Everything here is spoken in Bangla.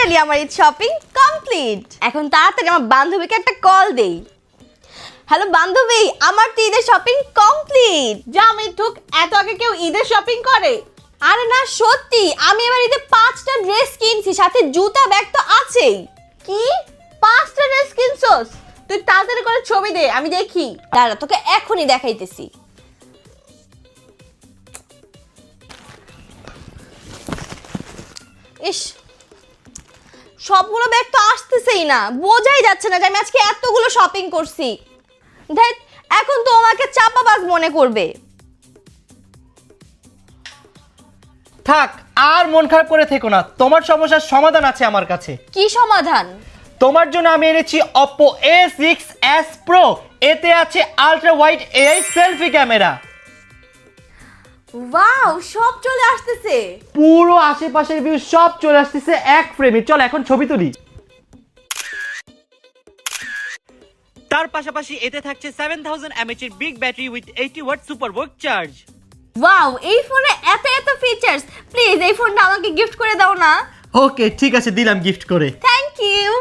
ফাইনালি আমার ঈদ শপিং কমপ্লিট। এখন তাড়াতাড়ি আমার বান্ধবীকে একটা কল দেই। হ্যালো বান্ধবী, আমার তো ঈদের শপিং কমপ্লিট। যা মিঠুক, এত আগে কেউ ঈদের শপিং করে? আরে না সত্যি, আমি এবার ঈদে 5টা ড্রেস কিনছি, সাথে জুতা ব্যাগ তো আছেই। কি 5টা ড্রেস কিনছস? তুই তাড়াতাড়ি করে ছবি দে, আমি দেখি। দাঁড়া, তোকে এখনই দেখাইতেছি। ইস, সবগুলো ব্যাগ তো আসতেছেই না, বোঝাই যাচ্ছে না যে আমি আজকে এতগুলো শপিং করছি। দেখ, এখন তো আমাকে চাপাবাজ মনে করবে। থাক, আর মন খারাপ করে থেকো না, তোমার সমস্যার সমাধান আছে আমার কাছে। কি সমাধান? তোমার জন্য আমি এনেছি Oppo A6s Pro। এতে আছে ultra wide AI selfie camera. Wow, সব চলে আসতেছে। পুরো আশেপাশের ভিউ সব চলে আসতেছে এক ফ্রেমে। চল এখন ছবি তুলি। তার পাশাপাশি এতে থাকছে 7000 mAh এর big battery with 80 watt super ওয়ার্ক চার্জ। ওয়াও, এই ফোনে এত এত ফিচার্স। প্লিজ এই ফোনটা আমাকে গিফট করে দাও না। ওকে ঠিক আছে, দিলাম গিফট করে। Thank you.